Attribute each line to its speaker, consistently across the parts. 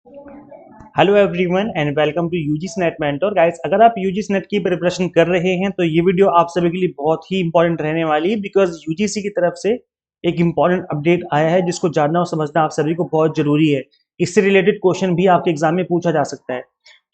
Speaker 1: Hello everyone and welcome to UGC NET mentor guys. अगर आप UGC net की preparation कर रहे हैं तो ये वीडियो आप सभी के लिए बहुत ही इंपॉर्टेंट रहने वाली है, बिकॉज यूजीसी की तरफ से एक इंपॉर्टेंट अपडेट आया है जिसको जानना और समझना आप सभी को बहुत जरूरी है। इससे रिलेटेड क्वेश्चन भी आपके एग्जाम में पूछा जा सकता है।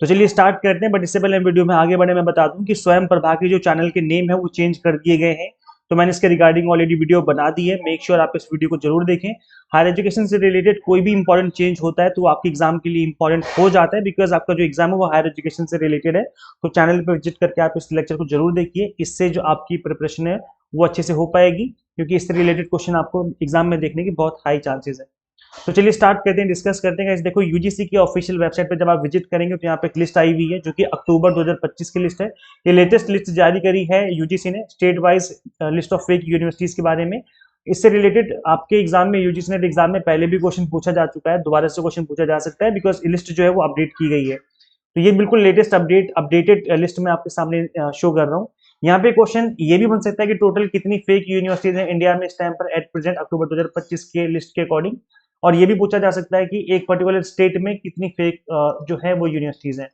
Speaker 1: तो चलिए स्टार्ट करते हैं, बट इससे पहले वीडियो में आगे बढ़े मैं बता दूं कि स्वयं प्रभा के जो चैनल के नेम है वो चेंज कर दिए गए हैं। तो मैंने इसके रिगार्डिंग ऑलरेडी वीडियो बना दी है, मेक श्योर आप इस वीडियो को जरूर देखें। हायर एजुकेशन से रिलेटेड कोई भी इंपॉर्टेंट चेंज होता है तो वो आपके एग्जाम के लिए इंपॉर्टेंट हो जाता है, बिकॉज आपका जो एग्जाम है वो हायर एजुकेशन से रिलेटेड है। तो चैनल पर विजिट करके आप इस लेक्चर को जरूर देखिए, इससे जो आपकी प्रिपरेशन है वो अच्छे से हो पाएगी, क्योंकि इससे रिलेटेड क्वेश्चन आपको एग्जाम में देखने की बहुत हाई चांसेस है। तो चलिए स्टार्ट करते हैं, डिस्कस करते हैं। देखो यूजीसी की ऑफिशियल वेबसाइट पे जब आप विजिट करेंगे तो यहाँ पे एक लिस्ट आई हुई है जो कि अक्टूबर 2025 की लिस्ट है। ये लेटेस्ट लिस्ट जारी करी है यूजीसी ने, state wise list of fake universities के बारे में। इससे रिलेटेड आपके एग्जाम में यूजीसी नेट एग्जाम में पहले भी क्वेश्चन पूछा जा चुका है, दोबारा से क्वेश्चन पूछा जा सकता है, बिकॉज लिस्ट जो है वो अपडेट की गई है। तो ये बिल्कुल लेटेस्ट अपडेटेड लिस्ट में आपके सामने शो कर रहा हूँ। यहाँ पे क्वेश्चन ये भी बन सकता है कि टोटल कितनी फेक यूनिवर्सिटीज हैं इंडिया में इस टाइम पर एट प्रेजेंट अक्टूबर 2025 के लिस्ट के अकॉर्डिंग। और ये भी पूछा जा सकता है कि एक पर्टिकुलर स्टेट में कितनी फेक जो है वो यूनिवर्सिटीज हैं।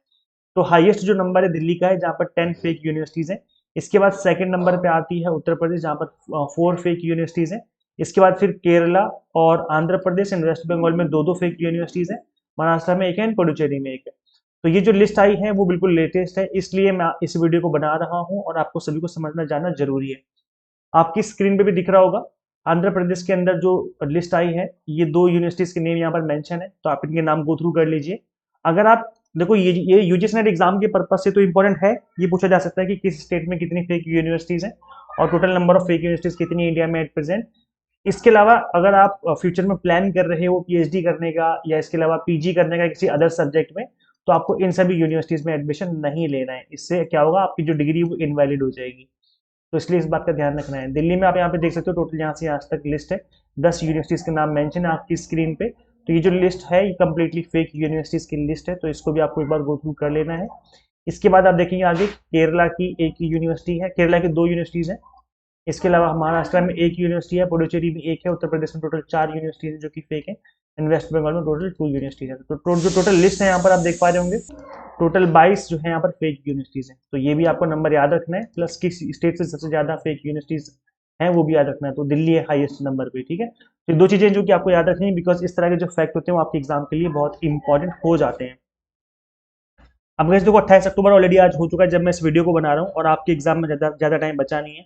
Speaker 1: तो हाईएस्ट जो नंबर है दिल्ली का है, जहाँ पर 10 फेक यूनिवर्सिटीज हैं। इसके बाद सेकंड नंबर पे आती है उत्तर प्रदेश, जहाँ पर 4 फेक यूनिवर्सिटीज हैं। इसके बाद फिर केरला और आंध्र प्रदेश एंड वेस्ट बंगाल में दो दो फेक यूनिवर्सिटीज हैं। महाराष्ट्र में एक है एंड पुडुचेरी में एक है। तो ये जो लिस्ट आई है वो बिल्कुल लेटेस्ट है, इसलिए मैं इस वीडियो को बना रहा हूँ और आपको सभी को समझना जानना जरूरी है। आपकी स्क्रीन पे भी दिख रहा होगा आंध्र प्रदेश के अंदर जो लिस्ट आई है, ये दो यूनिवर्सिटीज के नेम यहाँ पर मेंशन है, तो आप इनके नाम गो थ्रू कर लीजिए। अगर आप देखो ये यूजीसी नेट एग्जाम के पर्पज से तो इंपॉर्टेंट है। ये पूछा जा सकता है कि किस स्टेट में कितनी फेक यूनिवर्सिटीज हैं और total number of fake universities कितनी इंडिया में एट प्रेजेंट। इसके अलावा अगर आप फ्यूचर में प्लान कर रहे हो पीएचडी करने का या इसके अलावा पीजी करने का किसी अदर सब्जेक्ट में, तो आपको इन सभी यूनिवर्सिटीज में एडमिशन नहीं लेना है। इससे क्या होगा, आपकी जो डिग्री वो इनवैलिड हो जाएगी। तो इसलिए इस बात का ध्यान रखना है। दिल्ली में आप यहाँ पे देख सकते हो टोटल यहाँ से आज तक लिस्ट है, 10 यूनिवर्सिटीज के नाम मेंशन है आपकी स्क्रीन पे। तो ये जो लिस्ट है ये कम्प्लीटली फेक यूनिवर्सिटीज की लिस्ट है, तो इसको भी आपको एक बार गो थ्रू कर लेना है। इसके बाद आप देखेंगे आगे केरला की एक यूनिवर्सिटी है, केरला की दो यूनिवर्सिटीज है। इसके अलावा महाराष्ट्र में एक यूनिवर्सिटी है, पुडुचेरी में एक है, उत्तर प्रदेश में टोटल 4 यूनिवर्सिटीज है जो कि फेक है, एंड वेस्ट बंगाल में टोटल 2 यूनिवर्सिटीज है। तो जो टोटल लिस्ट है यहाँ पर आप देख पा रहे होंगे, टोटल 22 जो है यहाँ पर फेक यूनिवर्सिटीज हैं। तो ये भी आपको नंबर याद रखना है, प्लस किस स्टेट से सबसे ज्यादा फेक यूनिवर्सिटीज हैं वो भी याद रखना है। तो दिल्ली है हाईएस्ट नंबर पे, ठीक है। तो दो चीजें जो कि आपको याद रखनी है, बिकॉज इस तरह के जो फैक्ट होते हैं वो आपके एग्जाम के लिए बहुत इंपॉर्टेंट हो जाते हैं। अब वैसे देखो 28 अक्टूबर ऑलरेडी आज हो चुका है जब मैं इस वीडियो को बना रहा हूँ, और आपके एग्जाम में ज्यादा टाइम बचा नहीं है।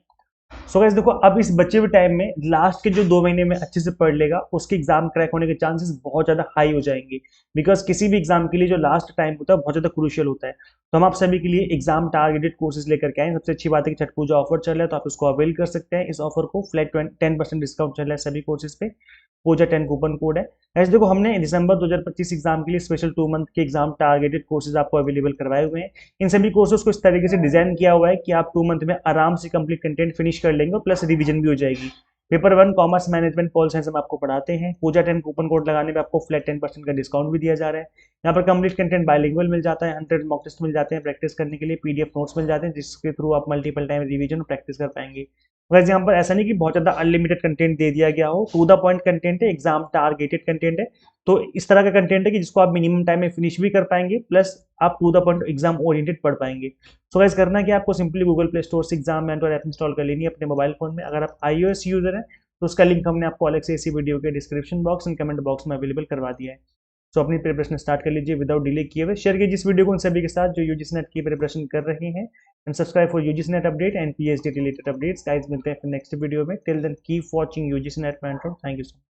Speaker 1: सो गाइस देखो, अब इस बचे हुए टाइम में लास्ट के जो 2 महीने में अच्छे से पढ़ लेगा उसके एग्जाम क्रैक होने के चांसेस बहुत ज्यादा हाई हो जाएंगे, बिकॉज किसी भी एग्जाम के लिए जो लास्ट टाइम होता है बहुत ज्यादा क्रूशियल होता है। तो हम आप सभी के लिए एग्जाम टारगेटेड कोर्सेज लेकर के आए। सबसे अच्छी बात है कि छठ पूजा ऑफर चल रहा है, तो आप इसको अवेल कर सकते हैं। इस ऑफर को फ्लैट 10% डिस्काउंट चल रहा है सभी कोर्सेज पे। पूजा 10 कूपन कोड है। ऐसे देखो, हमने दिसंबर 2025 एग्जाम के लिए स्पेशल 2 मंथ के एग्जाम टारगेटेड कोर्सेज आपको अवेलेबल करवाए हुए हैं। इन सभी कोर्सेज को इस तरीके से डिजाइन किया हुआ है कि आप 2 मंथ में आराम से कंप्लीट कंटेंट फिनिश कर लेंगे, प्लस रिवीजन भी हो जाएगी। Paper 1 commerce management pol science हम आपको पढ़ाते हैं। पूजा 10 कूपन कोड लगाने पे आपको फ्लैट 10% का डिस्काउंट भी दिया जा रहा है। यहाँ पर कंप्लीट कंटेंट बाइलिंगुअल मिल जाता है, 100 मॉक टेस्ट मिल जाते हैं प्रैक्टिस करने के लिए, पीडीएफ नोट्स मिल जाते हैं जिसके थ्रू आप मल्टीपल टाइम रिवीजन और प्रैक्टिस कर पाएंगे। वैसे यहाँ पर ऐसा नहीं कि बहुत ज्यादा अनलिमिटेड कंटेंट दे दिया गया हो, टू द पॉइंट कंटेंट है, एग्जाम टारगेटेड कंटेंट है। तो इस तरह का कंटेंट है कि जिसको आप मिनिमम टाइम में फिनिश भी कर पाएंगे, प्लस आप to the point exam oriented पढ़ पाएंगे। सो गाइस करना कि आपको सिंपली गूगल प्ले स्टोर से एग्जाम मेंटर ऐप इंस्टॉल कर लेनी है अपने मोबाइल फोन में। अगर आप iOS यूजर हैं तो उसका लिंक हमने आपको अलग से इसी वीडियो के description box and comment box में अवेलेबल करवा दिया है। सो अपनी प्रिपरेशन स्टार्ट कर लीजिए विदाउट डिले किए हुए। शेयर कीजिए इस वीडियो को उन सभी के साथ जो यूजीसी नेट की प्रिपरेशन कर रहे हैं, and subscribe for UGC NET update and PhD related updates. Guys मिलते हैं फिर नेक्स्ट वीडियो में। Till then keep watching UGC NET mentor. Thank you so much.